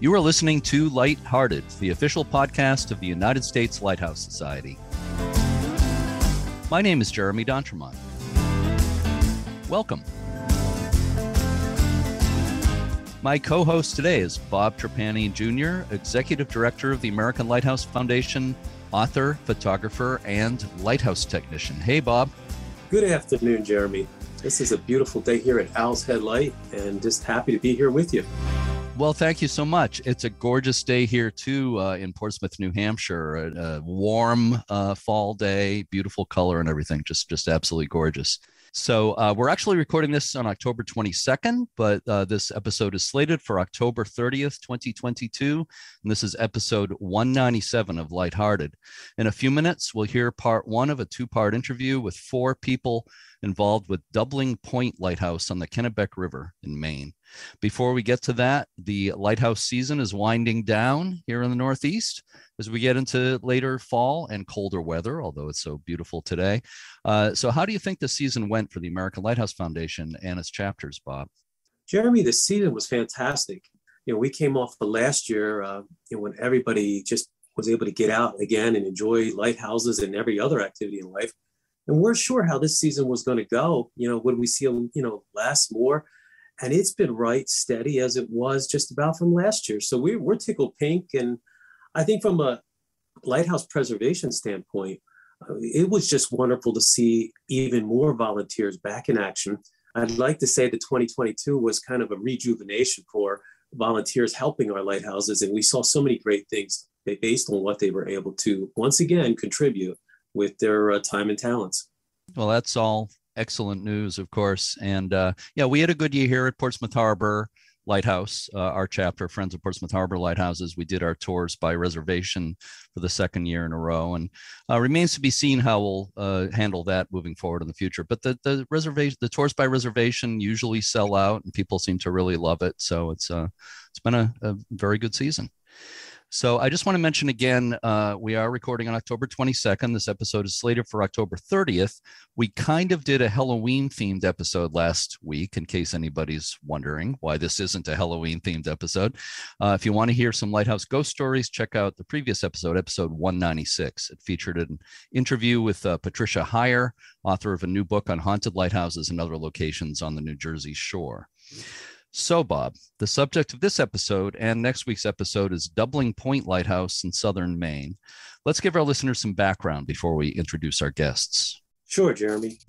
You are listening to Lighthearted, the official podcast of the United States Lighthouse Society. My name is Jeremy D'Entremont. Welcome. My co-host today is Bob Trapani Jr., Executive Director of the American Lighthouse Foundation, author, photographer, and lighthouse technician. Hey, Bob. Good afternoon, Jeremy. This is a beautiful day here at Owl's Head Light, and just happy to be here with you. Well, thank you so much. It's a gorgeous day here, too, in Portsmouth, New Hampshire. A warm fall day, beautiful color and everything, just absolutely gorgeous. So we're actually recording this on October 22nd, but this episode is slated for October 30th, 2022. And this is episode 197 of Lighthearted. In a few minutes, we'll hear part one of a two-part interview with four people involved with Point Lighthouse on the Kennebec River in Maine. Before we get to that, the lighthouse season is winding down here in the Northeast as we get into later fall and colder weather, although it's so beautiful today. So how do you think the season went for the American Lighthouse Foundation and its chapters, Bob? Jeremy, the season was fantastic. We came off the last year when everybody just was able to get out again and enjoy lighthouses and every other activity in life. And we're sure how this season was going to go. Would we see them, last more? And it's been right steady as it was just about from last year. So we're tickled pink. And I think from a lighthouse preservation standpoint, it was just wonderful to see even more volunteers back in action. I'd like to say that 2022 was kind of a rejuvenation for volunteers helping our lighthouses. And we saw so many great things based on what they were able to, once again, contribute with their time and talents. Well, that's all excellent news, of course. And we had a good year here at Portsmouth Harbor Lighthouse, our chapter, Friends of Portsmouth Harbor Lighthouses. We did our tours by reservation for the second year in a row, and remains to be seen how we'll handle that moving forward in the future. But the tours by reservation usually sell out, and people seem to really love it. So it's been a very good season. So I just want to mention again, we are recording on October 22nd. This episode is slated for October 30th. We kind of did a Halloween-themed episode last week, in case anybody's wondering why this isn't a Halloween-themed episode. If you want to hear some lighthouse ghost stories, check out the previous episode, episode 196. It featured an interview with Patricia Heyer, author of a new book on haunted lighthouses and other locations on the New Jersey shore. So, Bob, the subject of this episode and next week's episode is Point Lighthouse in southern Maine. Let's give our listeners some background before we introduce our guests. Sure, Jeremy.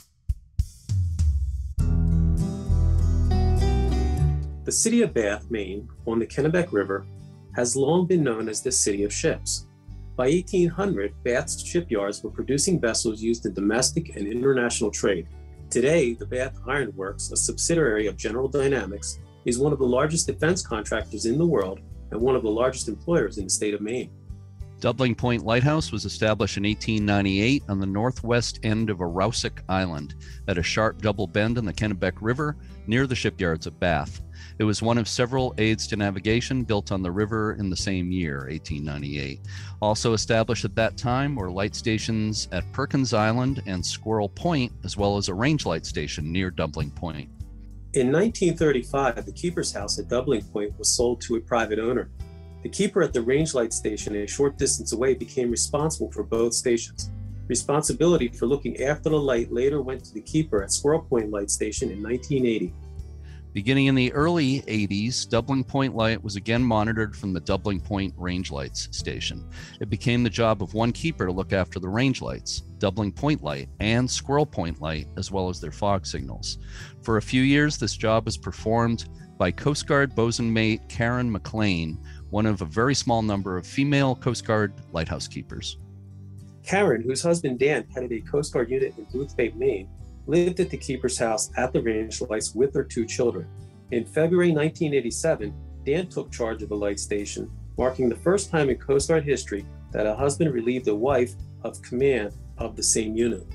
The city of Bath, Maine, on the Kennebec River, has long been known as the city of ships. By 1800, Bath's shipyards were producing vessels used in domestic and international trade. Today, the Bath Iron Works, a subsidiary of General Dynamics, is one of the largest defense contractors in the world and one of the largest employers in the state of Maine. Point Lighthouse was established in 1898 on the northwest end of Arrowsic Island at a sharp double bend in the Kennebec River near the shipyards of Bath. It was one of several aids to navigation built on the river in the same year, 1898. Also established at that time were light stations at Perkins Island and Squirrel Point, as well as a range light station near Doubling Point. In 1935, the keeper's house at Doubling Point was sold to a private owner. The keeper at the range light station a short distance away became responsible for both stations. Responsibility for looking after the light later went to the keeper at Squirrel Point Light Station in 1980. Beginning in the early 80s, Doubling Point Light was again monitored from the Doubling Point Range Lights station. It became the job of one keeper to look after the range lights, Doubling Point Light and Squirrel Point Light, as well as their fog signals. For a few years, this job was performed by Coast Guard bosun mate Karen and McLean, one of a very small number of female Coast Guard lighthouse keepers. Karen, whose husband Dan headed a Coast Guard unit in Boothbay, Maine, lived at the keeper's house at the range lights with their two children. In February 1987, Dan took charge of the light station, marking the first time in Coast Guard history that a husband relieved a wife of command of the same unit.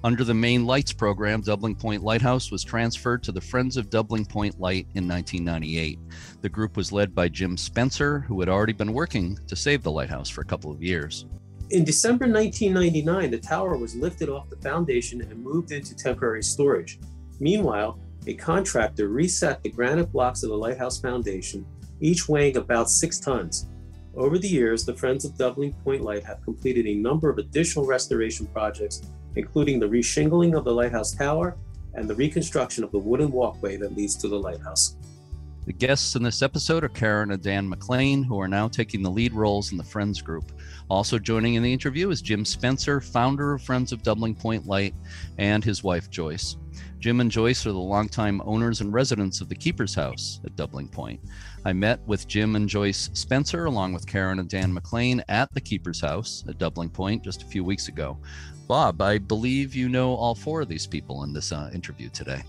Under the Maine Lights program, Doubling Point Lighthouse was transferred to the Friends of Doubling Point Light in 1998. The group was led by Jim Spencer, who had already been working to save the lighthouse for a couple of years. In December 1999, the tower was lifted off the foundation and moved into temporary storage. Meanwhile, a contractor reset the granite blocks of the lighthouse foundation, each weighing about 6 tons. Over the years, the Friends of Doubling Point Light have completed a number of additional restoration projects, including the reshingling of the lighthouse tower and the reconstruction of the wooden walkway that leads to the lighthouse. The guests in this episode are Karen and Dan McLean, who are now taking the lead roles in the Friends group. Also joining in the interview is Jim Spencer, founder of Friends of Doubling Point Light, and his wife, Joyce. Jim and Joyce are the longtime owners and residents of the Keeper's House at Doubling Point. I met with Jim and Joyce Spencer, along with Karen and Dan McLean, at the Keeper's House at Doubling Point just a few weeks ago. Bob, I believe you know all 4 of these people in this interview today.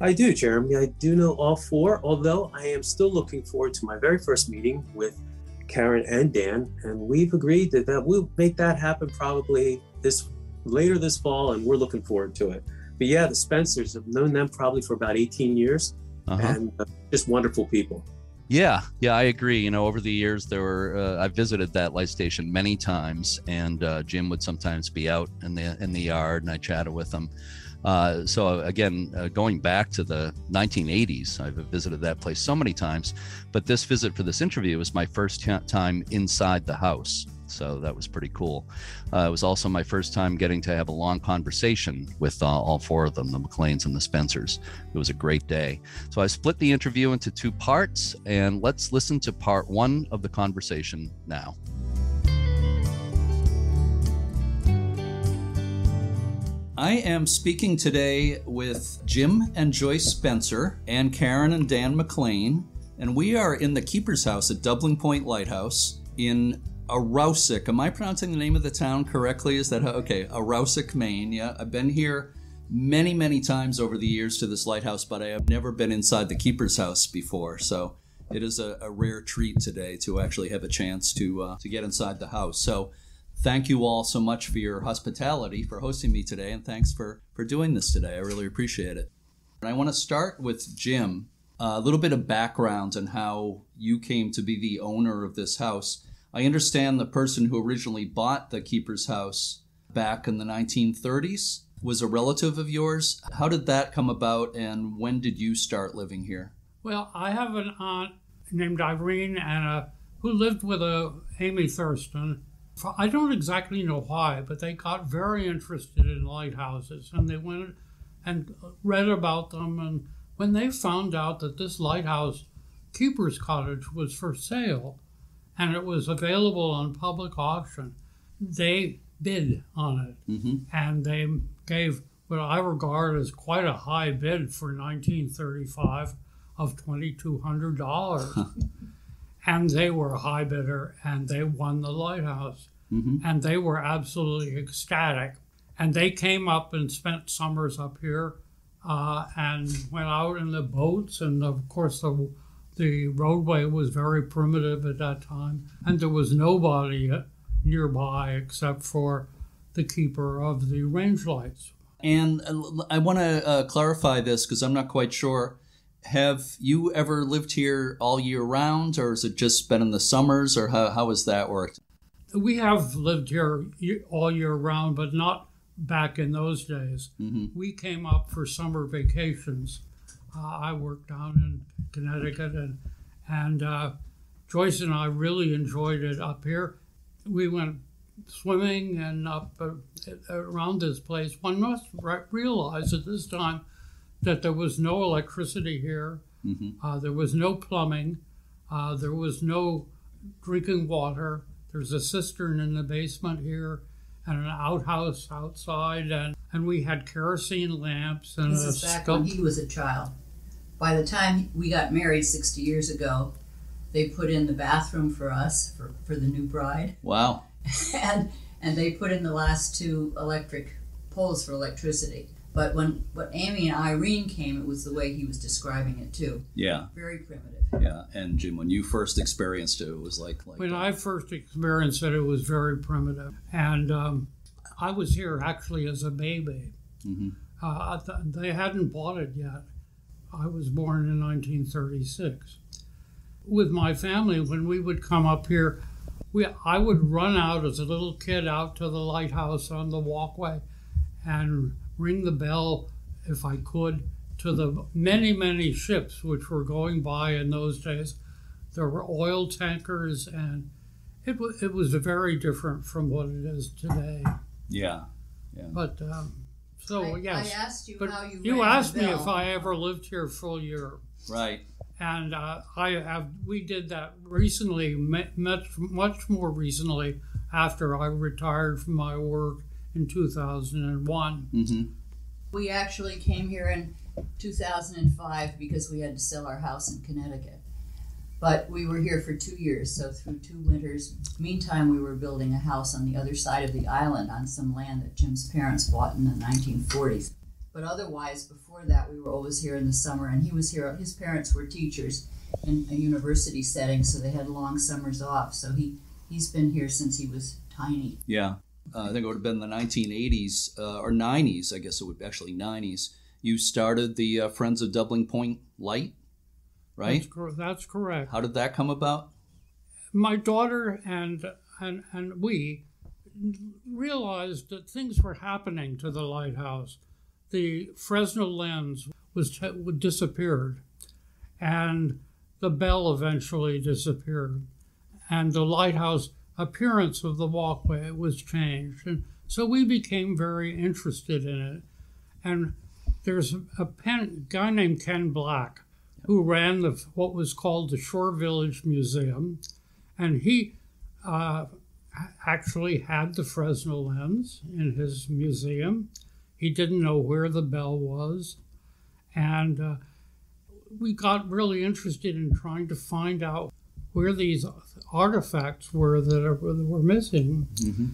I do, Jeremy. I do know all 4, although I am still looking forward to my very first meeting with Karen and Dan, and we've agreed that we'll make that happen probably later this fall, and we're looking forward to it. But yeah, the Spencers, have known them probably for about 18 years, and just wonderful people. Yeah, I agree. Over the years, I visited that light station many times, and Jim would sometimes be out in the yard, and I chatted with him. So again, going back to the 1980s, I've visited that place so many times, but this visit for this interview was my first time inside the house. So that was pretty cool. It was also my first time getting to have a long conversation with all 4 of them, the McLeans and the Spencers. It was a great day. So I split the interview into 2 parts, and let's listen to part 1 of the conversation now. I am speaking today with Jim and Joyce Spencer and Karen and Dan McLean, and we are in the Keeper's House at Doubling Point Lighthouse in Arrowsic. Am I pronouncing the name of the town correctly? Is that okay? Arrowsic, Maine. Yeah, I've been here many, many times over the years to this lighthouse, but I have never been inside the Keeper's House before. So it is a rare treat today to actually have a chance to get inside the house. So thank you all so much for your hospitality, for hosting me today, and thanks for doing this today. I really appreciate it. And I want to start with Jim, a little bit of background on how you came to be the owner of this house. I understand the person who originally bought the Keeper's House back in the 1930s was a relative of yours. How did that come about, and when did you start living here? Well, I have an aunt named Irene who lived with Amy Thurston. I don't exactly know why, but they got very interested in lighthouses, and they went and read about them. And when they found out that this lighthouse, Keeper's Cottage, was for sale, and it was available on public auction, they bid on it. And they gave what I regard as quite a high bid for 1935 of $2,200. And they were a high bidder, and they won the lighthouse. And they were absolutely ecstatic. And they came up and spent summers up here and went out in the boats. And of course, the roadway was very primitive at that time, and there was nobody nearby except for the keeper of the range lights. And I want to clarify this because I'm not quite sure. Have you ever lived here all year round, or has it just been in the summers, or how has that worked? We have lived here all year round, but not back in those days. We came up for summer vacations. I worked down in Connecticut, and Joyce and I really enjoyed it up here. We went swimming and up around this place. One must realize at this time that there was no electricity here. There was no plumbing. There was no drinking water. There's a cistern in the basement here and an outhouse outside, and we had kerosene lamps and this is back when he was a child. By the time we got married 60 years ago, they put in the bathroom for us, for the new bride. Wow. and they put in the last 2 electric poles for electricity. But when Amy and Irene came, it was the way he was describing it too. Yeah. Very primitive. Yeah. And Jim, when you first experienced it, it was like when I first experienced it, it was very primitive. And I was here actually as a baby. They hadn't bought it yet. I was born in 1936. With my family, when we would come up here, I would run out as a little kid out to the lighthouse on the walkway and ring the bell, if I could, to the many, many ships which were going by in those days, there were oil tankers, and it was very different from what it is today. Yeah. But so yes. I asked you but how you. You rang asked the me bell. if I ever lived here a full year. Right. And we did that recently, much more recently, after I retired from my work in 2001. Mm-hmm. We actually came here in 2005 because we had to sell our house in Connecticut. But we were here for 2 years, so through 2 winters. Meantime, we were building a house on the other side of the island on some land that Jim's parents bought in the 1940s. But otherwise, before that, we were always here in the summer, and he was here. His parents were teachers in a university setting, so they had long summers off. So he's been here since he was tiny. Yeah. I think it would have been the 1980s or 90s, I guess it would be actually 90s. You started the Friends of Doubling Point Light, right? That's correct. How did that come about? My daughter and we realized that things were happening to the lighthouse. The Fresnel lens disappeared, and the bell eventually disappeared, and the lighthouse appearance of the walkway was changed, and so we became very interested in it. And there's a guy named Ken Black who ran what was called the Shore Village Museum, and he actually had the Fresnel lens in his museum. He didn't know where the bell was, and we got really interested in trying to find out where these artifacts were that were missing. Mm-hmm.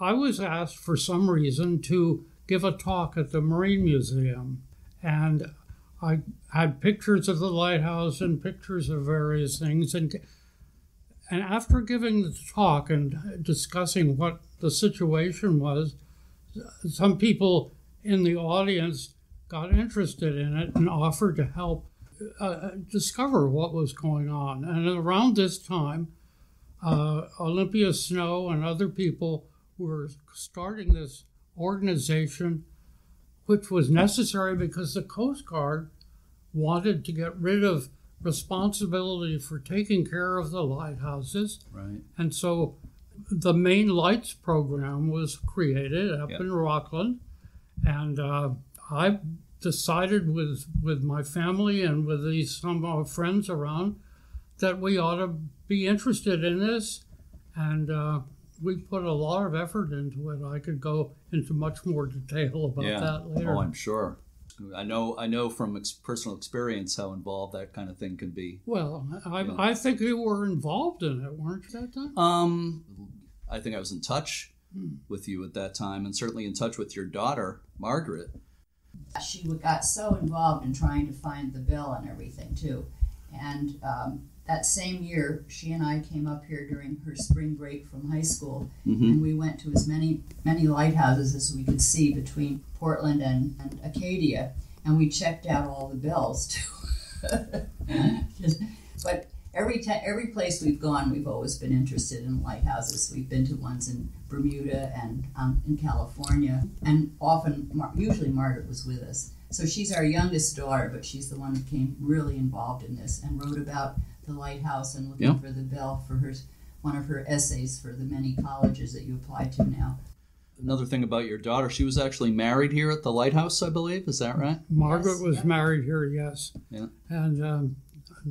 I was asked for some reason to give a talk at the Marine Museum, and I had pictures of the lighthouse and pictures of various things, and after giving the talk and discussing what the situation was, some people in the audience got interested in it and offered to help discover what was going on. And around this time, Olympia Snow and other people were starting this organization, which was necessary because the Coast Guard wanted to get rid of responsibility for taking care of the lighthouses. Right. And so the Maine Lights program was created up in Rockland. And I decided with my family and with some of our friends around that we ought to be interested in this, and we put a lot of effort into it. I could go into much more detail about that later. Oh, I'm sure. I know from personal experience how involved that kind of thing can be. Well, I think you were involved in it, weren't you, at that time? I think I was in touch with you at that time, and certainly in touch with your daughter, Margaret. She got so involved in trying to find the bell and everything, too. And that same year, she and I came up here during her spring break from high school, and we went to as many lighthouses as we could see between Portland and Acadia, and we checked out all the bells, too. But every place we've gone, we've always been interested in lighthouses. We've been to ones in Bermuda and in California, and usually Margaret was with us. So she's our youngest daughter, but she's the one who became really involved in this and wrote about the lighthouse and looking for the bell for one of her essays for the many colleges that you apply to now. Another thing about your daughter, she was actually married here at the lighthouse, I believe. Is that right? Margaret was married here, yes. Yeah. And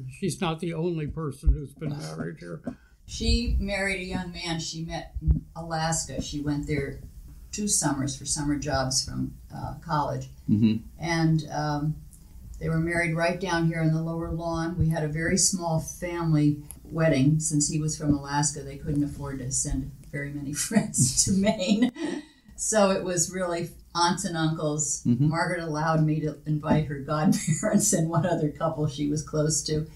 she's not the only person who's been married here. She married a young man she met in Alaska. She went there 2 summers for summer jobs from college. Mm-hmm. And they were married right down here in the lower lawn. We had a very small family wedding. Since he was from Alaska, they couldn't afford to send very many friends to Maine. So it was really aunts and uncles. Mm-hmm. Margaret allowed me to invite her godparents and one other couple she was close to.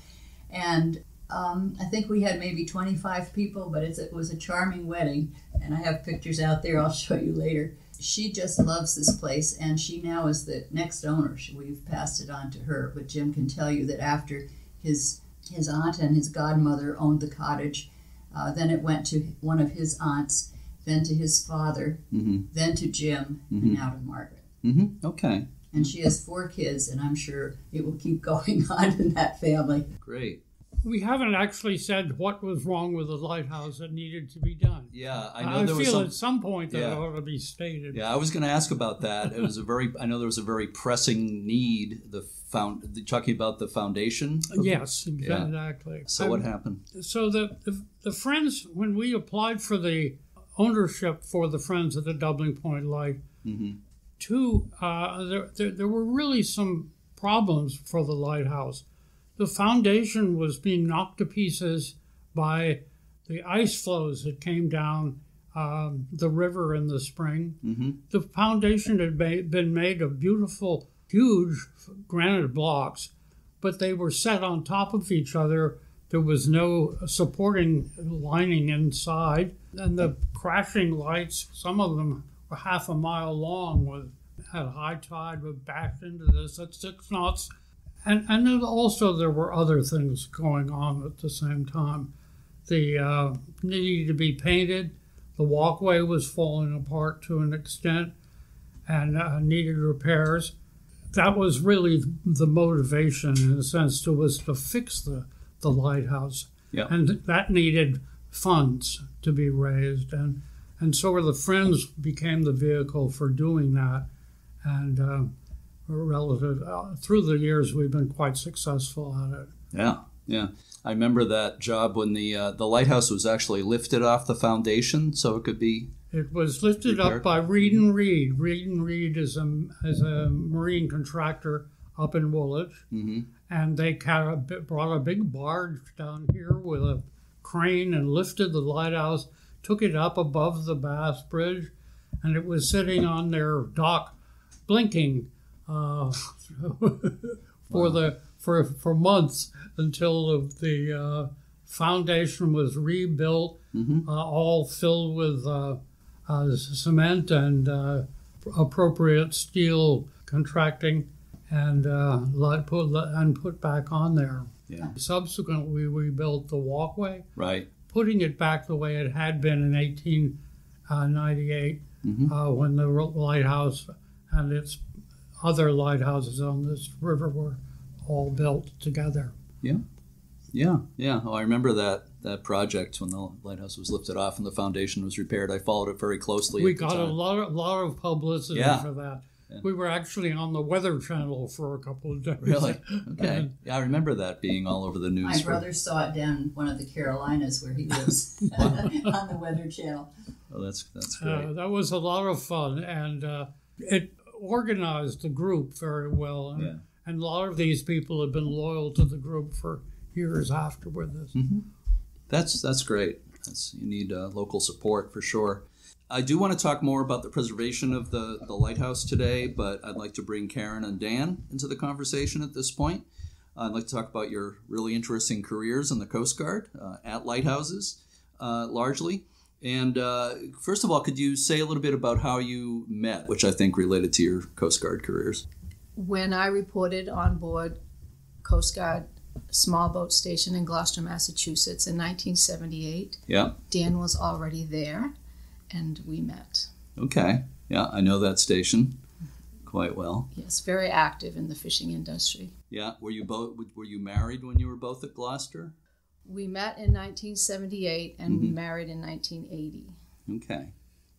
And I think we had maybe 25 people, but it was a charming wedding. And I have pictures out there I'll show you later. She just loves this place, and she now is the next owner. We've passed it on to her, but Jim can tell you that after his aunt and his godmother owned the cottage, then it went to one of his aunts, then to his father, then to Jim, and now to Margaret. Mm-hmm. Okay. And she has 4 kids, and I'm sure it will keep going on in that family. Great. We haven't actually said what was wrong with the lighthouse that needed to be done. Yeah, I know I there was feel at some point that Yeah. ought to be stated. Yeah, I was going to ask about that. It was I know there was a very pressing need. Talking about the foundation. Yes, exactly. So what happened? So the Friends, when we applied for the ownership for the Friends of the Doubling Point Light, there were really some problems for the lighthouse. The foundation was being knocked to pieces by the ice flows that came down the river in the spring. The foundation had been made of beautiful, huge granite blocks, but they were set on top of each other. There was no supporting lining inside. And the crashing lights, some of them were half a mile long, at high tide, were backed into this at 6 knots. And then also there were other things going on at the same time. The needed to be painted. The walkway was falling apart to an extent and needed repairs. That was really the motivation, in a sense, to fix the lighthouse. Yeah. And that needed funds to be raised. And so the Friends became the vehicle for doing that. And through the years, we've been quite successful at it. Yeah. I remember that job when the lighthouse was actually lifted off the foundation, so it could be. It was lifted repaired up by Reed and Reed. Reed and Reed is a marine contractor up in Woolwich, and they brought a big barge down here with a crane and lifted the lighthouse, took it up above the Bass Bridge, and it was sitting on their dock, blinking. For months until the foundation was rebuilt, all filled with cement and appropriate steel contracting, and put back on there. Yeah. Subsequently, we rebuilt the walkway, right, putting it back the way it had been in 1898, when the lighthouse and its other lighthouses on this river were all built together. Yeah. Oh, I remember that project when the lighthouse was lifted off and the foundation was repaired. I followed it very closely. We got a lot of publicity for that. Yeah. We were actually on the Weather Channel for a couple of days. Really? Okay. Yeah, I remember that being all over the news. My brother saw it down in one of the Carolinas where he lives on the Weather Channel. Oh, that's great. That was a lot of fun, and it organized the group very well. And a lot of these people have been loyal to the group for years afterward. That's great. You need local support for sure. I do want to talk more about the preservation of the lighthouse today, but I'd like to bring Karen and Dan into the conversation at this point. I'd like to talk about your really interesting careers in the Coast Guard at lighthouses, largely. And first of all, could you say a little bit about how you met, which I think related to your Coast Guard careers? When I reported on board Coast Guard small boat station in Gloucester, Massachusetts in 1978, Dan was already there, and we met. Okay. Yeah, I know that station quite well. Yes, very active in the fishing industry. Yeah. Were you married when you were both at Gloucester? We met in 1978 and we married in 1980. Okay.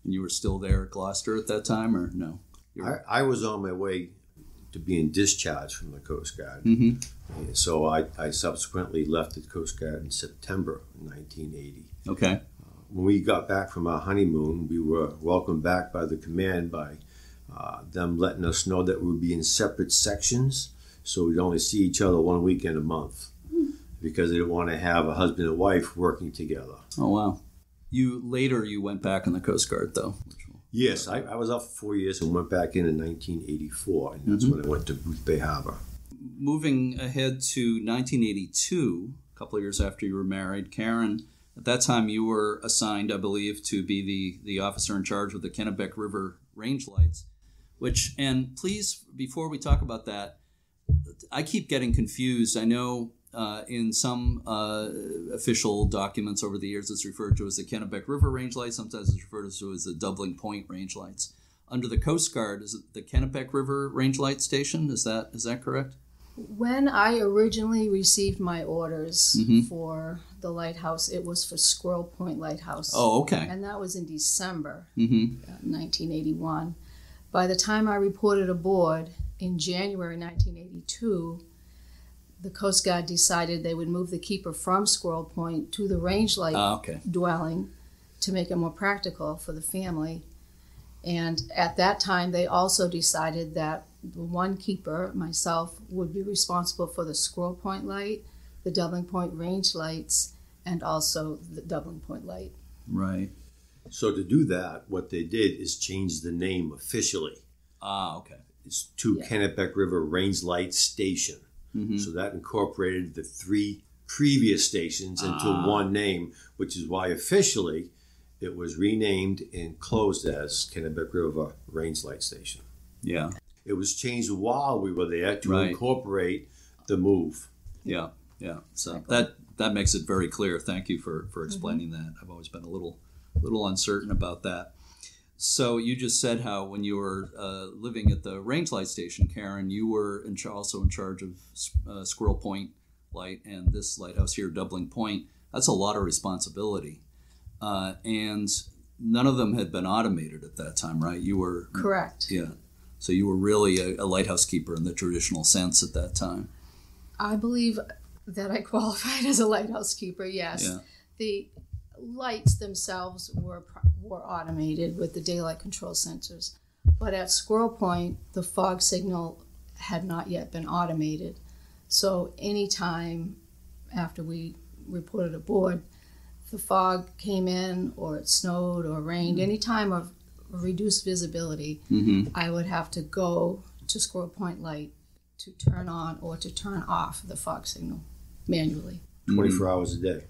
And you were still there at Gloucester at that time, or no? I was on my way to being discharged from the Coast Guard. And so I subsequently left the Coast Guard in September 1980. Okay. When we got back from our honeymoon, we were welcomed back by the command by them letting us know that we would be in separate sections, so we'd only see each other one weekend a month, because they didn't want to have a husband and wife working together. Oh, wow. You went back in the Coast Guard, though. Yes, I was out for 4 years and went back in 1984, and that's when I went to Booth Bay Harbor. Moving ahead to 1982, a couple of years after you were married, Karen, at that time you were assigned, I believe, to be the officer in charge of the Kennebec River range lights, and please, before we talk about that, I keep getting confused. I know in some official documents over the years it's referred to as the Kennebec River range lights. Sometimes it's referred to as the Doubling Point range lights. Under the Coast Guard, is it the Kennebec River range light station? Is that correct? When I originally received my orders for the lighthouse, it was for Squirrel Point Lighthouse. Oh, okay. And that was in December 1981. By the time I reported aboard in January 1982, the Coast Guard decided they would move the keeper from Squirrel Point to the range light dwelling to make it more practical for the family. And at that time, they also decided that the one keeper, myself, would be responsible for the Squirrel Point Light, the Doubling Point range lights, and also the Doubling Point Light. Right. So to do that, what they did is change the name officially. Okay. It's to Kennebec River Range Light Station. So that incorporated the 3 previous stations into one name, which is why officially it was renamed and closed as Kennebec River Range Light Station. Yeah. It was changed while we were there to incorporate the move. Yeah, yeah. So that makes it very clear. Thank you for explaining that. I've always been a little uncertain about that. So you just said how when you were living at the range light station, Karen, you were also in charge of Squirrel Point Light and this lighthouse here, Doubling Point. That's a lot of responsibility. And none of them had been automated at that time, right? You were... Correct. Yeah. So you were really a lighthouse keeper in the traditional sense at that time. I believe that I qualified as a lighthouse keeper, yes. Yeah. The lights themselves were automated with the daylight control sensors. But at Squirrel Point, the fog signal had not yet been automated. So anytime after we reported aboard, the fog came in or it snowed or rained, any time of reduced visibility, I would have to go to Squirrel Point Light to turn on or to turn off the fog signal manually. 24 hours a day.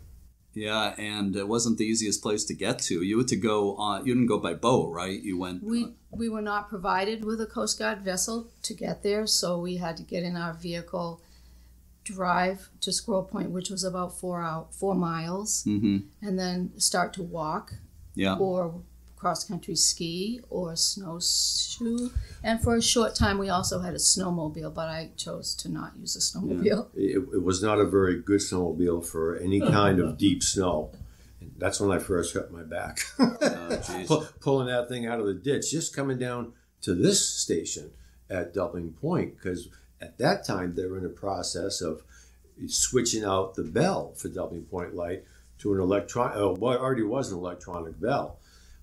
Yeah, and it wasn't the easiest place to get to. You had to go on. You didn't go by boat, right? You went. We were not provided with a Coast Guard vessel to get there, so we had to get in our vehicle, drive to Squirrel Point, which was about 4 miles, and then start to walk, or cross-country ski or snowshoe. And for a short time, we also had a snowmobile, but I chose to not use a snowmobile. Yeah. It was not a very good snowmobile for any kind of deep snow. And that's when I first hurt my back. Pulling that thing out of the ditch, just coming down to this station at Doubling Point, because at that time they were in the process of switching out the bell for Doubling Point Light to an electronic, well, it already was an electronic bell,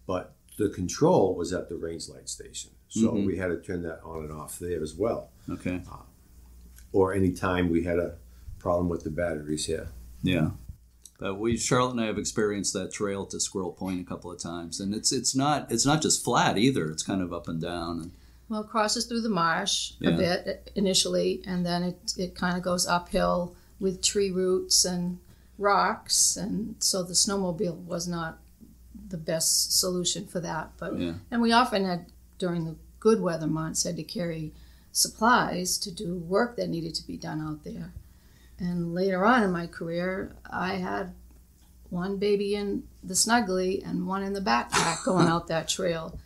but the control was at the range light station. So we had to turn that on and off there as well. Okay. Or any time we had a problem with the batteries here. Yeah. But Charlotte and I have experienced that trail to Squirrel Point a couple of times, and it's not just flat either. It's kind of up and down. Well, it crosses through the marsh a bit initially, and then it kind of goes uphill with tree roots and rocks, and so the snowmobile was not the best solution for that. But and we often had, during the good weather months, had to carry supplies to do work that needed to be done out there. And later on in my career, I had one baby in the snuggly and one in the backpack going out that trail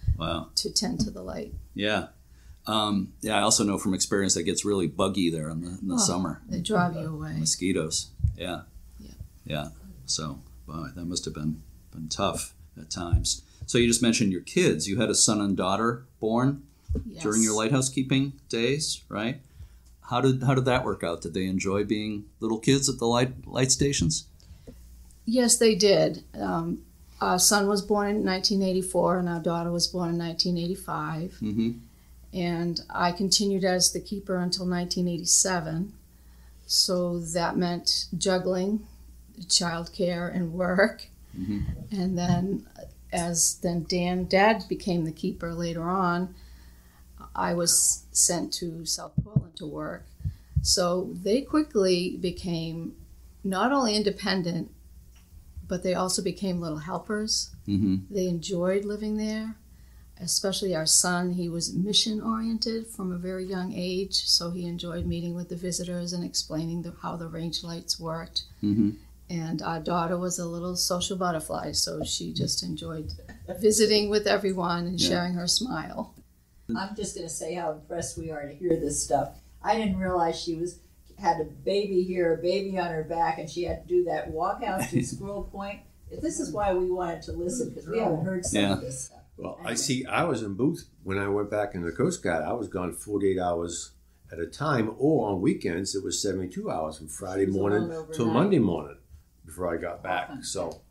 to tend to the light. Yeah. I also know from experience that it gets really buggy there in the summer. They drive you away. Mosquitoes. Yeah. So, boy, that must have been tough at times. So you just mentioned your kids. You had a son and daughter born during your lighthouse keeping days, right? How did that work out? Did they enjoy being little kids at the light stations? Yes, they did. Our son was born in 1984, and our daughter was born in 1985. And I continued as the keeper until 1987. So that meant juggling childcare and work. And then as Dad became the keeper later on, I was sent to South Portland to work. So they quickly became not only independent, but they also became little helpers. They enjoyed living there, especially our son. He was mission-oriented from a very young age, so he enjoyed meeting with the visitors and explaining how the range lights worked. And our daughter was a little social butterfly, so she just enjoyed visiting with everyone and sharing her smile. I'm just going to say how impressed we are to hear this stuff. I didn't realize she was had a baby here, a baby on her back, and she had to do that walk out to Squirrel Point. This is why we wanted to listen, because we haven't heard some of this stuff. Well, I was in booth when I went back in the Coast Guard. I was gone 48 hours at a time, or on weekends it was 72 hours from Friday morning till Monday morning before I got back. So,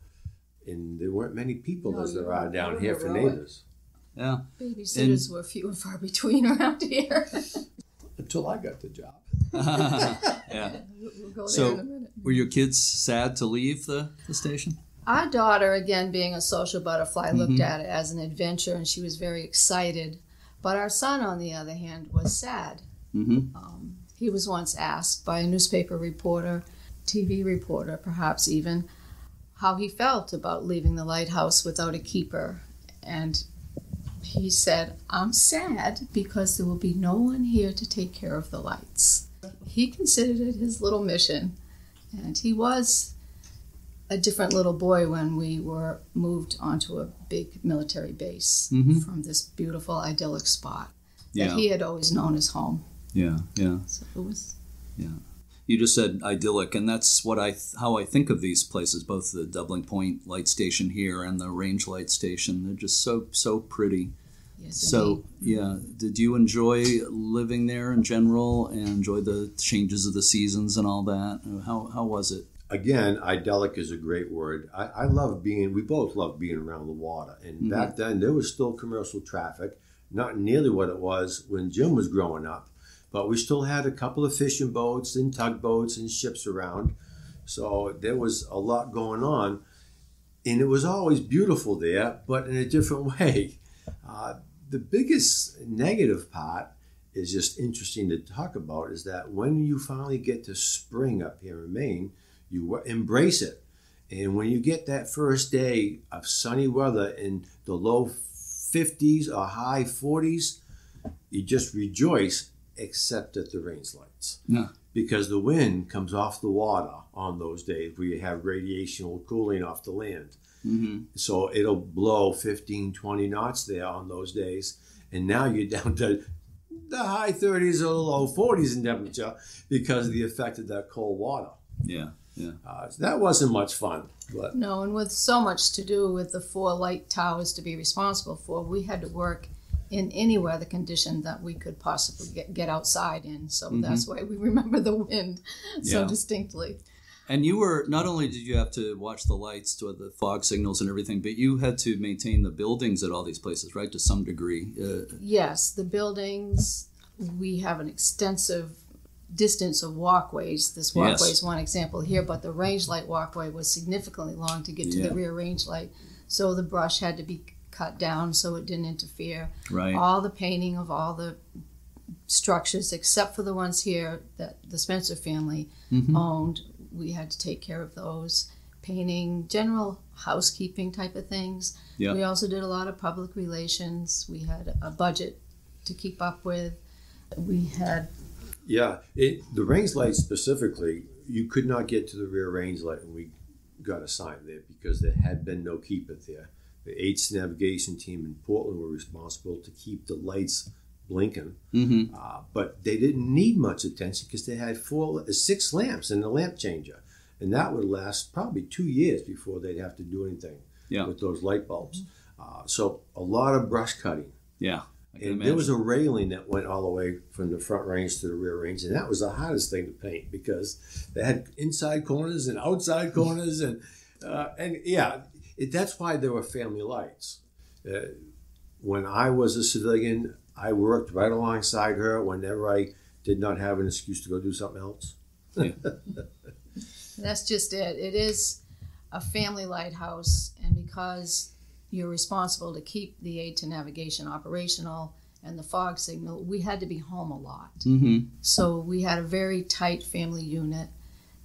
and there weren't many people as there are down here for neighbors. Yeah. Babysitters were few and far between around here. Until I got the job. Yeah. We'll go there So, in a minute. were your kids sad to leave the station? Our daughter, again, being a social butterfly, looked at it as an adventure, and she was very excited. But our son, on the other hand, was sad. He was once asked by a newspaper reporter, TV reporter perhaps even, how he felt about leaving the lighthouse without a keeper. And he said, "I'm sad because there will be no one here to take care of the lights." He considered it his little mission, and he was a different little boy when we were moved onto a big military base from this beautiful, idyllic spot that he had always known as home. Yeah. So it was. Yeah. You just said idyllic, and that's what how I think of these places, both the Doubling Point Light Station here and the Range Light Station. They're just so pretty. Yes, so, did you enjoy living there in general and enjoy the changes of the seasons and all that? How was it? Again, idyllic is a great word. We both love being around the water. And back then, there was still commercial traffic, not nearly what it was when Jim was growing up. But we still had a couple of fishing boats and tugboats and ships around. So there was a lot going on. And it was always beautiful there, but in a different way. The biggest negative part is just interesting to talk about is that when you finally get to spring up here in Maine, you embrace it. And when you get that first day of sunny weather in the low 50s or high 40s, you just rejoice, except at the range lights. Yeah. Because the wind comes off the water on those days where you have radiational cooling off the land. So it'll blow 15, 20 knots there on those days. And now you're down to the high 30s or the low 40s in temperature because of the effect of that cold water. Yeah. So that wasn't much fun. But No, and with so much to do with the 4 light towers to be responsible for, we had to work in any weather condition that we could possibly get outside in. So that's why we remember the wind so distinctly. And you were, not only did you have to watch the lights to the fog signals and everything, but you had to maintain the buildings at all these places, right, to some degree. Yes, the buildings, we have an extensive distance of walkways. This walkway is one example here, but the range light walkway was significantly long to get to the rear range light. So the brush had to be cut down so it didn't interfere. Right. All the painting of all the structures, except for the ones here that the Spencer family owned, we had to take care of those. Painting, general housekeeping type of things. Yep. We also did a lot of public relations. We had a budget to keep up with. We had... the range light specifically, you could not get to the rear range light when we got assigned there because there had been no keeper there. The 8th navigation team in Portland were responsible to keep the lights blinking, but they didn't need much attention because they had 6 lamps and a lamp changer, and that would last probably 2 years before they'd have to do anything with those light bulbs. So a lot of brush cutting. Yeah. And there was a railing that went all the way from the front range to the rear range, and that was the hardest thing to paint because they had inside corners and outside corners, that's why there were family lights. When I was a civilian, I worked right alongside her whenever I did not have an excuse to go do something else. That's just it. It is a family lighthouse, and because you're responsible to keep the aid to navigation operational and the fog signal, we had to be home a lot. So we had a very tight family unit,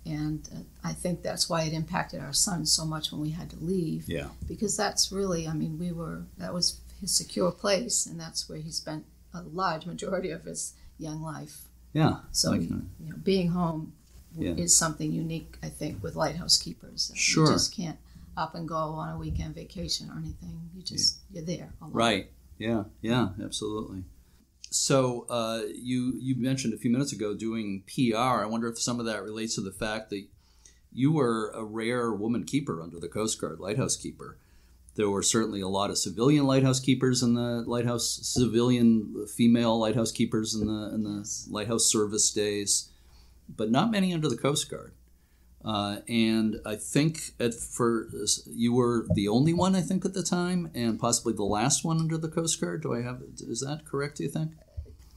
and I think that's why it impacted our son so much when we had to leave. Yeah. Because that's really, that was his secure place, and that's where he spent a large majority of his young life. Yeah. So being home is something unique, I think, with lighthouse keepers. Sure. You just can't up and go on a weekend vacation or anything. You're there a lot. Right. Yeah, absolutely. So you mentioned a few minutes ago doing PR. I wonder if some of that relates to the fact that you were a rare woman keeper under the Coast Guard, lighthouse keeper. There were certainly a lot of civilian lighthouse keepers in the lighthouse, civilian female lighthouse keepers in the lighthouse service days, but not many under the Coast Guard. And I think you were the only one, I think, at the time, and possibly the last one under the Coast Guard. Is that correct, do you think?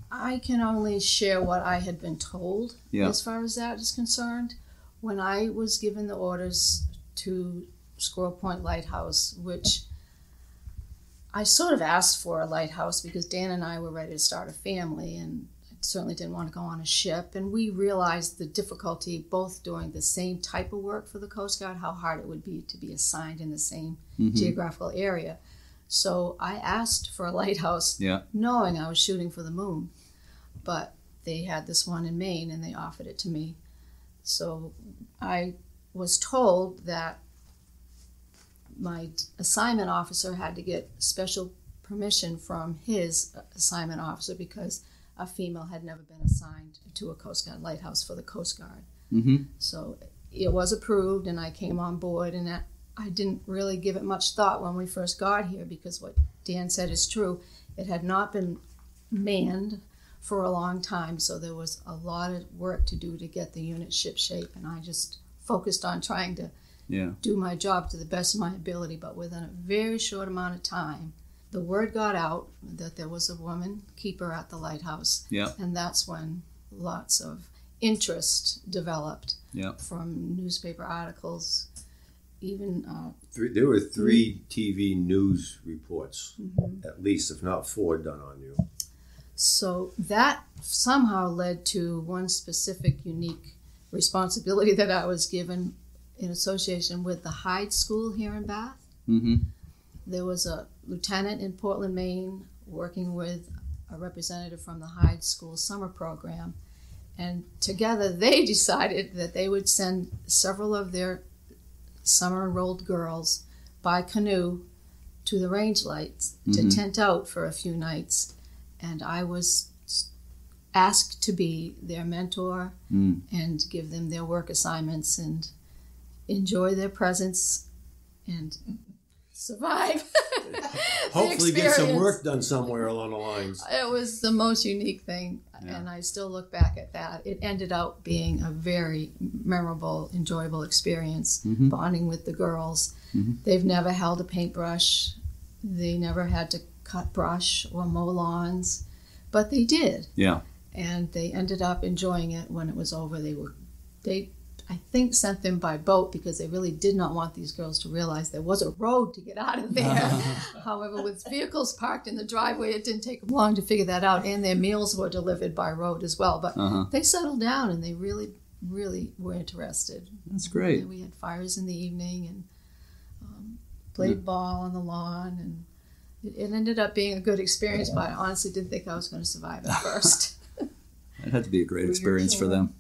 I can only share what I had been told as far as that is concerned. When I was given the orders to Squirrel Point Lighthouse, which I sort of asked for a lighthouse because Dan and I were ready to start a family, and I certainly didn't want to go on a ship. And we realized the difficulty both doing the same type of work for the Coast Guard, how hard it would be to be assigned in the same geographical area. So I asked for a lighthouse, knowing I was shooting for the moon. But they had this one in Maine, and they offered it to me. So I was told that my assignment officer had to get special permission from his assignment officer because a female had never been assigned to a Coast Guard lighthouse for the Coast Guard. So it was approved, and I came on board, and I didn't really give it much thought when we first got here because what Dan said is true. It had not been manned for a long time, so there was a lot of work to do to get the unit ship shape, and I just focused on trying to do my job to the best of my ability. But within a very short amount of time, the word got out that there was a woman keeper at the lighthouse, and that's when lots of interest developed from newspaper articles. Even there were 3 TV news reports, at least, if not 4, done on you. So that somehow led to one specific unique responsibility that I was given in association with the Hyde School here in Bath. There was a lieutenant in Portland, Maine, working with a representative from the Hyde School summer program. And together they decided that they would send several of their summer-enrolled girls by canoe to the range lights to tent out for a few nights. And I was asked to be their mentor and give them their work assignments and enjoy their presence and survive. Hopefully get some work done somewhere along the lines. It was the most unique thing, and I still look back at that. It ended up being a very memorable, enjoyable experience, bonding with the girls. They've never held a paintbrush. They never had to cut brush or mow lawns, but they did. And they ended up enjoying it when it was over. They I think sent them by boat because they really did not want these girls to realize there was a road to get out of there. However, with vehicles parked in the driveway, it didn't take them long to figure that out, and their meals were delivered by road as well. But they settled down, and they really, really were interested. That's great. And we had fires in the evening and played ball on the lawn, and it ended up being a good experience, but I honestly didn't think I was going to survive at first. It had to be a great experience for them.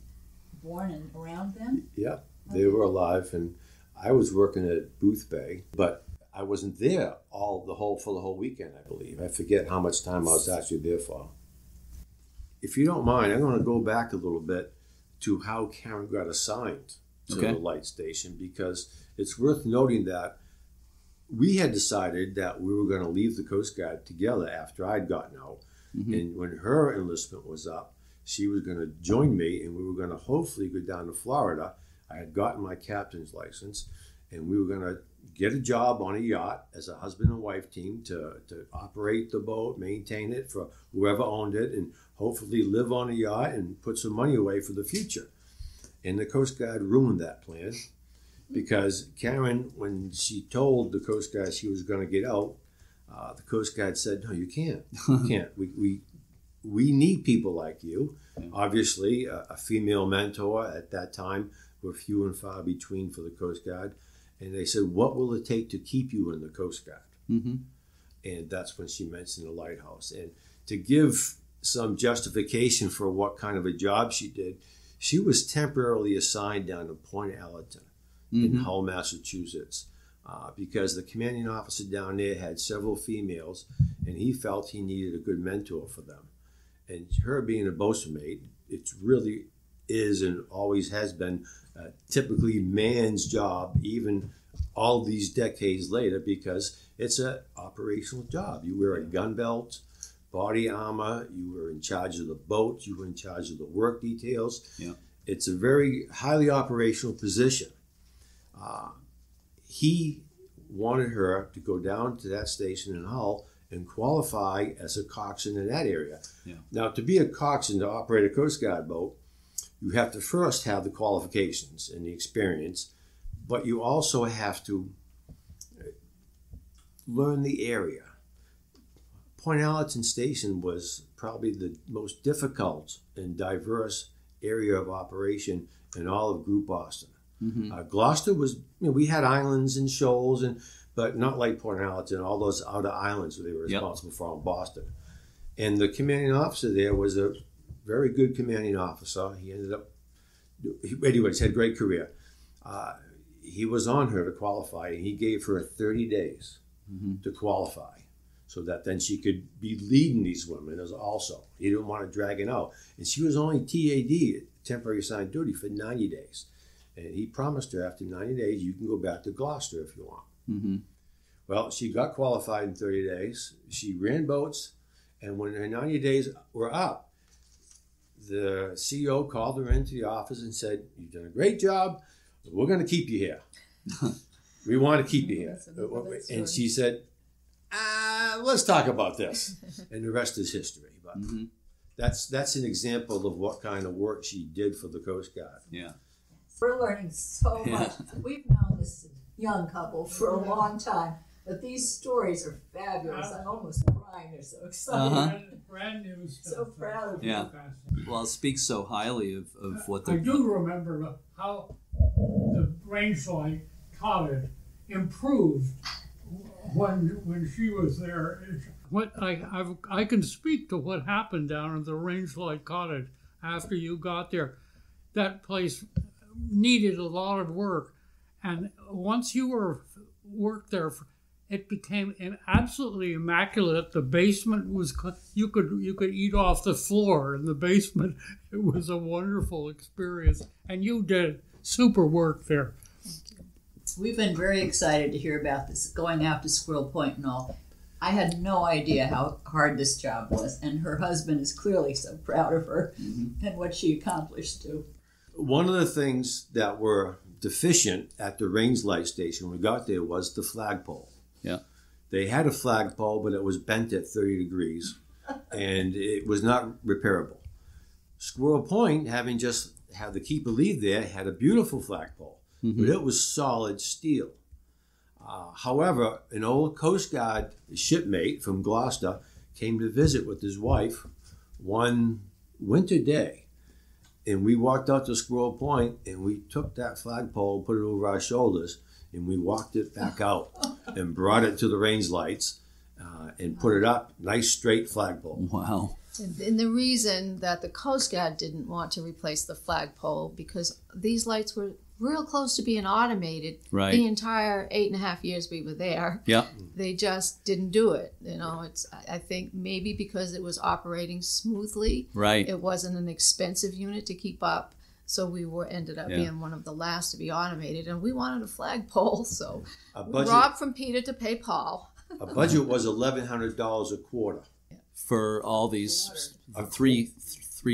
Born and around then? Yeah, they were alive, and I was working at Booth Bay, but I wasn't there for the whole weekend, I believe. I forget how much time I was actually there for. If you don't mind, I'm going to go back a little bit to how Karen got assigned to the light station, because it's worth noting that we had decided that we were going to leave the Coast Guard together after I'd gotten out. And when her enlistment was up, she was going to join me, and we were going to hopefully go down to Florida. I had gotten my captain's license, and we were going to get a job on a yacht as a husband and wife team to operate the boat, maintain it for whoever owned it, and hopefully live on a yacht and put some money away for the future. And the Coast Guard ruined that plan because Karen, when she told the Coast Guard she was going to get out, the Coast Guard said, "No, you can't. You can't. We need people like you." Obviously, a female mentor at that time were few and far between for the Coast Guard. And they said, "What will it take to keep you in the Coast Guard?" And that's when she mentioned the lighthouse. And to give some justification for what kind of a job she did, she was temporarily assigned down to Point Lighthouse in Hull, Massachusetts, because the commanding officer down there had several females, and he felt he needed a good mentor for them. And her being a boatswain mate, it really is and always has been typically man's job, even all these decades later, because it's an operational job. You wear a gun belt, body armor, you were in charge of the boat, you were in charge of the work details. Yeah. It's a very highly operational position. He wanted her to go down to that station in Hull and qualify as a coxswain in that area. Yeah. Now, to be a coxswain, to operate a Coast Guard boat, you have to first have the qualifications and the experience, but you also have to learn the area. Point Allerton Station was probably the most difficult and diverse area of operation in all of Group Boston. Gloucester was, we had islands and shoals, but not like Point Allerton, all those outer islands they were responsible for in Boston. And the commanding officer there was a very good commanding officer. He ended up, anyways, had a great career. He was on her to qualify, and he gave her 30 days to qualify, so that then she could be leading these women as also. He didn't want to drag it out. And she was only TAD, temporary assigned duty, for 90 days. And he promised her after 90 days, you can go back to Gloucester if you want. Well, she got qualified in 30 days. She ran boats, and when her 90 days were up, the CEO called her into the office and said, "You've done a great job. We're going to keep you here. We want to keep you here." And she said, let's talk about this. And the rest is history. But that's an example of what kind of work she did for the Coast Guard. Yeah. We're learning so much. We've known this young couple for a long time, but these stories are fabulous. I'm almost crying. They're so exciting. Brand new stuff. So proud of you. Yeah. Well, it speaks so highly of what the... I do remember how the Rangelight Cottage improved when she was there. What I can speak to what happened down at the Rangelight Cottage after you got there. That place needed a lot of work, and once you worked there, it became absolutely immaculate. The basement was you could eat off the floor in the basement. It was a wonderful experience, and you did super work there. We've been very excited to hear about this, going out to Squirrel Point and all. I had no idea how hard this job was, and her husband is clearly so proud of her and what she accomplished too. One of the things that were deficient at the range light station when we got there was the flagpole. Yeah. They had a flagpole, but it was bent at 30 degrees, and it was not repairable. Squirrel Point, having just had the keeper leave there, had a beautiful flagpole, but it was solid steel. However, an old Coast Guard shipmate from Gloucester came to visit with his wife one winter day. And we walked out to Squirrel Point, and we took that flagpole, put it over our shoulders, and we walked it back out and brought it to the range lights and put it up. Nice straight flagpole. Wow. And the reason that the Coast Guard didn't want to replace the flagpole, because these lights were real close to being automated. Right. The entire 8.5 years we were there. Yeah. They just didn't do it. I think maybe because it was operating smoothly. Right. It wasn't an expensive unit to keep up. So we ended up being one of the last to be automated, and we wanted a flagpole. So we robbed from Peter to pay Paul. A budget was $1,100 a quarter. For all these three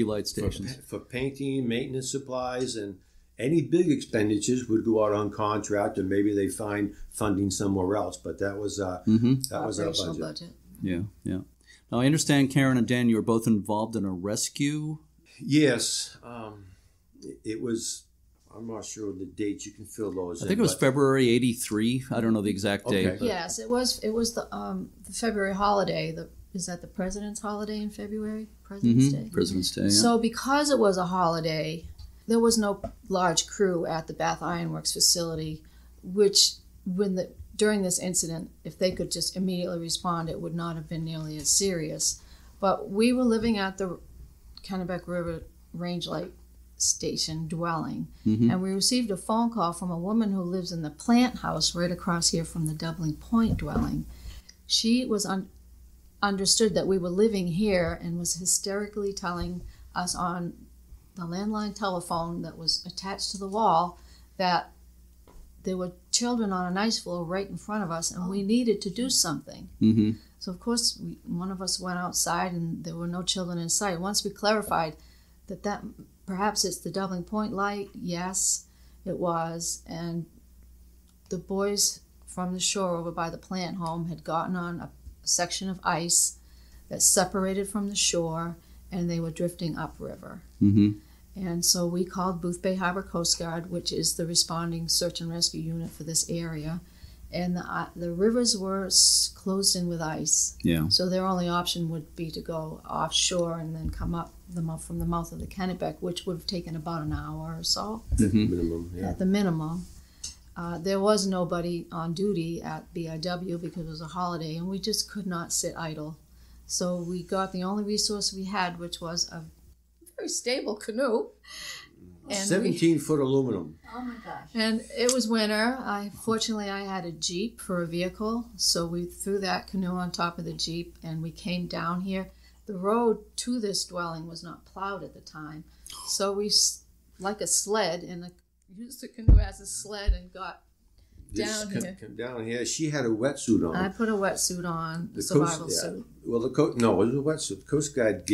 light stations. For painting, maintenance supplies, and any big expenditures would go out on contract, or maybe they find funding somewhere else. But that was our budget. Yeah. Now I understand, Karen and Dan, you were both involved in a rescue. Yes, it was. I'm not sure of the dates. You can fill those. I think it was February '83. I don't know the exact date. Okay. Yes, it was the February holiday. Is that the President's holiday in February? President's Day? President's Day, yeah. So because it was a holiday, there was no large crew at the Bath Ironworks facility, which during this incident, if they could just immediately respond, it would not have been nearly as serious. But we were living at the Kennebec River Range Light Station dwelling, and we received a phone call from a woman who lives in the plant house right across here from the Doubling Point dwelling. She was understood that we were living here and was hysterically telling us on the landline telephone that was attached to the wall that there were children on an ice floe right in front of us, and we needed to do something. Mm-hmm. So, of course, one of us went outside, and there were no children in sight. Once we clarified that perhaps it's the Doubling Point Light, yes, it was. And the boys from the shore over by the plant home had gotten on a section of ice that separated from the shore, and they were drifting upriver. Mm-hmm. And so we called Booth Bay Harbor Coast Guard, which is the responding search and rescue unit for this area. And the rivers were closed in with ice. Yeah. So their only option would be to go offshore and then come up from the mouth of the Kennebec, which would have taken about an hour or so. Mm-hmm. Minimum, yeah. At the minimum. There was nobody on duty at BIW because it was a holiday, and we just could not sit idle. So we got the only resource we had, which was a very stable canoe. And 17-foot aluminum. Oh my gosh. And it was winter. Fortunately, I had a Jeep for a vehicle, so we threw that canoe on top of the Jeep, and we came down here. The road to this dwelling was not plowed at the time, so we, like a sled, and used the canoe as a sled and got down here. Come down here. She had a wetsuit on. I put a wetsuit on, the survival suit. Well, it was a wetsuit. The Coast Guard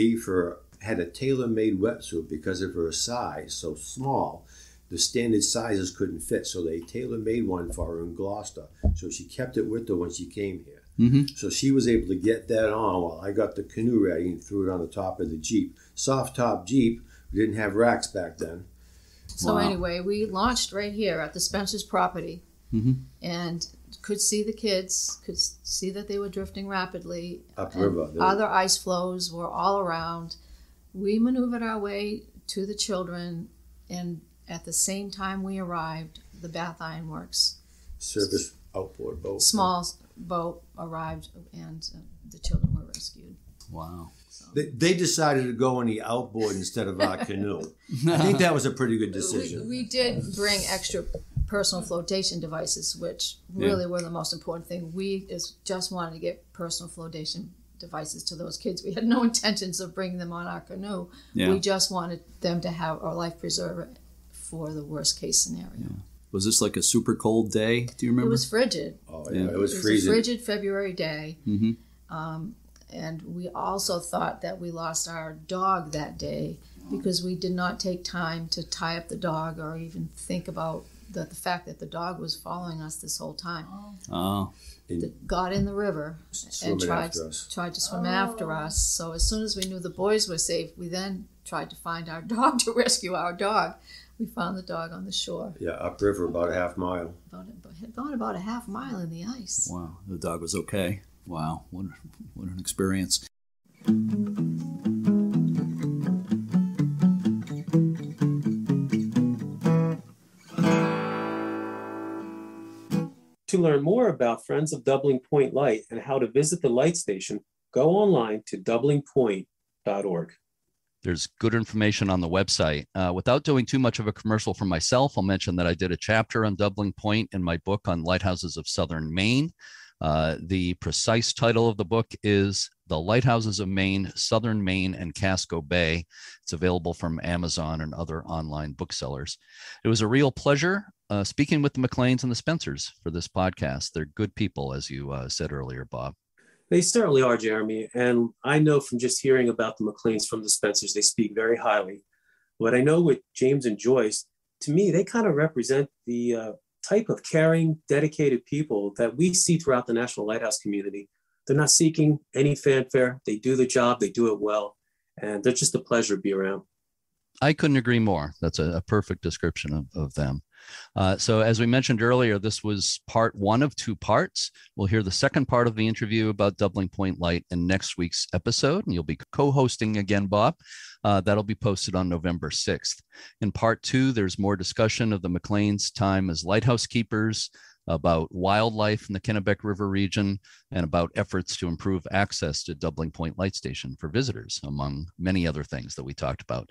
had a tailor-made wetsuit because of her size, so small. The standard sizes couldn't fit, so they tailor-made one for her in Gloucester. So she kept it with her when she came here. Mm-hmm. So she was able to get that on while I got the canoe ready and threw it on the top of the Jeep. Soft top Jeep. We didn't have racks back then. So anyway, we launched right here at the Spencer's property, mm-hmm. and could see the kids, could see that they were drifting rapidly. Upriver. Other ice floes were all around. We maneuvered our way to the children, and at the same time we arrived, the Bath Iron Works Service outboard boat. small boat arrived, and the children were rescued. Wow. They decided to go on the outboard instead of our canoe. I think that was a pretty good decision. We did bring extra personal flotation devices, which really were the most important thing. We just wanted to get personal flotation devices to those kids. We had no intentions of bringing them on our canoe. Yeah. We just wanted them to have our life preserver for the worst case scenario. Yeah. Was this like a super cold day? Do you remember? It was frigid. Oh, yeah. It was It was freezing. a frigid February day. Mm-hmm. And we also thought that we lost our dog that day because we did not take time to tie up the dog or even think about the fact that the dog was following us this whole time. Oh. Got in the river and tried to swim after us. So as soon as we knew the boys were safe, we then tried to find our dog to rescue our dog. We found the dog on the shore. Yeah, upriver about a half mile. Had gone about a half mile in the ice. Wow. The dog was okay. Wow. What an experience. To learn more about Friends of Doubling Point Light and how to visit the light station, go online to doublingpoint.org. There's good information on the website. Without doing too much of a commercial for myself, I'll mention that I did a chapter on Doubling Point in my book on lighthouses of southern Maine. The precise title of the book is The Lighthouses of Maine, Southern Maine, and Casco Bay. It's available from Amazon and other online booksellers. It was a real pleasure speaking with the McLeans and the Spencers for this podcast. They're good people, as you said earlier, Bob. They certainly are, Jeremy. And I know from just hearing about the McLeans from the Spencers, they speak very highly. But I know with James and Joyce, to me, they kind of represent the type of caring, dedicated people that we see throughout the National Lighthouse community. They're not seeking any fanfare. They do the job. They do it well. And they're just a pleasure to be around. I couldn't agree more. That's a perfect description of them. So as we mentioned earlier, this was part one of two parts. We'll hear the second part of the interview about Doubling Point Light in next week's episode, and you'll be co-hosting again, Bob. That'll be posted on November 6th. In part two, there's more discussion of the McLeans' time as lighthouse keepers, about wildlife in the Kennebec River region, and about efforts to improve access to Doubling Point Light Station for visitors, among many other things that we talked about.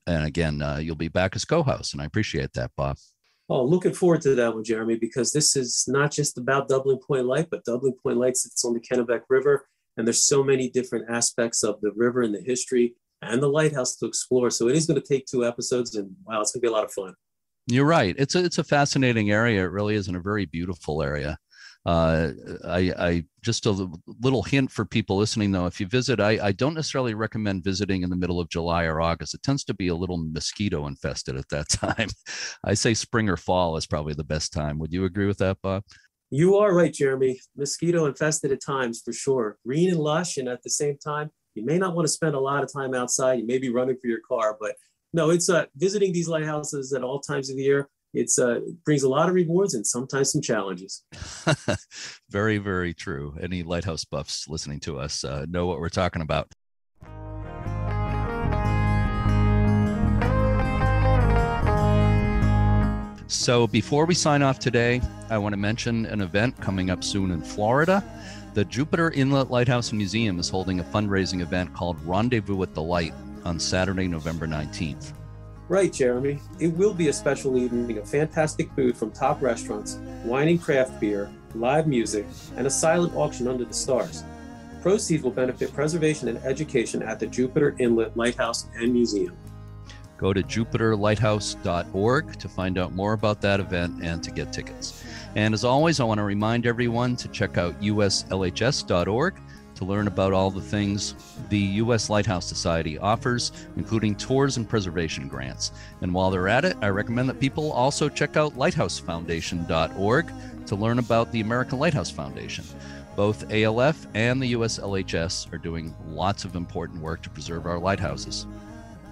And again, you'll be back as co-host, and I appreciate that, Bob. Oh, looking forward to that one, Jeremy, because this is not just about Doubling Point Light, but Doubling Point Light sits on the Kennebec River, And there's so many different aspects of the river and the history and the lighthouse to explore. So it is going to take 2 episodes, and wow, it's going to be a lot of fun. You're right. It's a fascinating area. It really is, in a very beautiful area. I just a little hint for people listening, though, if you visit, I don't necessarily recommend visiting in the middle of July or August. It tends to be a little mosquito infested at that time. I say spring or fall is probably the best time. Would you agree with that, Bob? You are right, Jeremy. Mosquito infested at times, for sure. Green and lush, and at the same time, you may not want to spend a lot of time outside. You may be running for your car, but no, it's visiting these lighthouses at all times of the year. It brings a lot of rewards and sometimes some challenges. Very, very true. Any lighthouse buffs listening to us know what we're talking about. So before we sign off today, I want to mention an event coming up soon in Florida. The Jupiter Inlet Lighthouse and Museum is holding a fundraising event called Rendezvous at the Light on Saturday, November 19th. Right, Jeremy. It will be a special evening of fantastic food from top restaurants, wine and craft beer, live music, and a silent auction under the stars. Proceeds will benefit preservation and education at the Jupiter Inlet Lighthouse and Museum. Go to jupiterlighthouse.org to find out more about that event and to get tickets. And as always, I want to remind everyone to check out uslhs.org to learn about all the things the U.S. Lighthouse Society offers, including tours and preservation grants. And while they're at it, I recommend that people also check out lighthousefoundation.org to learn about the American Lighthouse Foundation. Both ALF and the USLHS are doing lots of important work to preserve our lighthouses.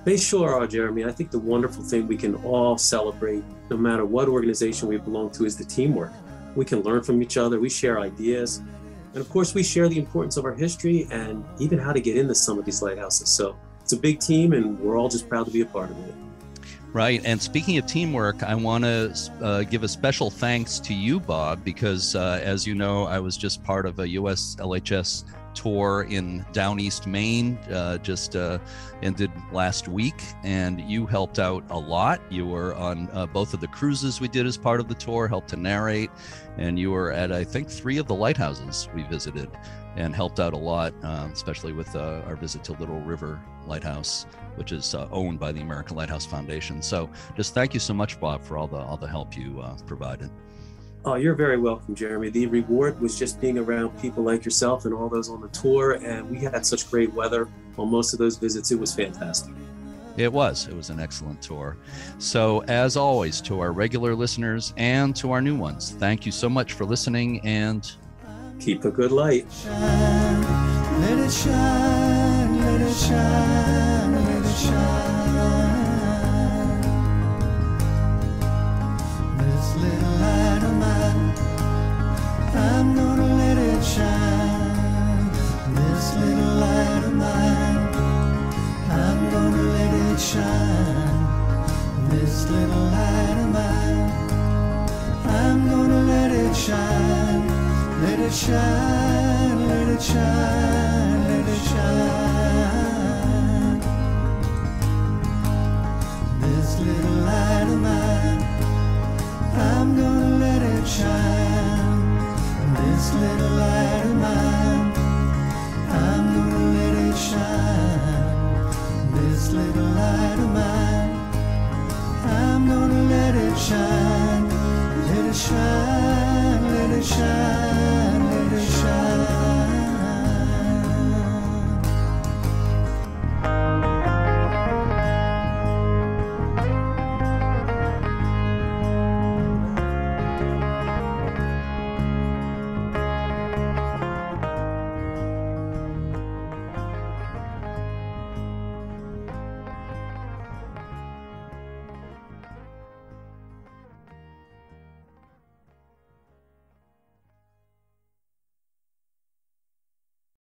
They sure are, Jeremy. I think the wonderful thing we can all celebrate, no matter what organization we belong to, is the teamwork. We can learn from each other, we share ideas, and of course we share the importance of our history and even how to get into some of these lighthouses. So it's a big team and we're all just proud to be a part of it. Right. And speaking of teamwork, I want to give a special thanks to you, Bob, because as you know, I was just part of a USLHS tour in down east Maine, just ended last week, and you helped out a lot. You were on both of the cruises we did as part of the tour, helped to narrate, and you were at, I think, 3 of the lighthouses we visited and helped out a lot, especially with our visit to Little River Lighthouse, which is owned by the American Lighthouse Foundation. So just thank you so much, Bob, for all the help you provided. Oh, you're very welcome, Jeremy. The reward was just being around people like yourself and all those on the tour, and we had such great weather on most of those visits. It was fantastic. It was an excellent tour. So as always, to our regular listeners and to our new ones, thank you so much for listening, and keep a good light. Shine, let it shine, let it shine, let it shine. This little light of mine, I'm gonna let it shine. This little light of mine, I'm gonna let it shine. This little light of mine, I'm gonna let it shine. Let it shine, let it shine, let it shine. This little light of mine, I'm gonna let it shine. This little light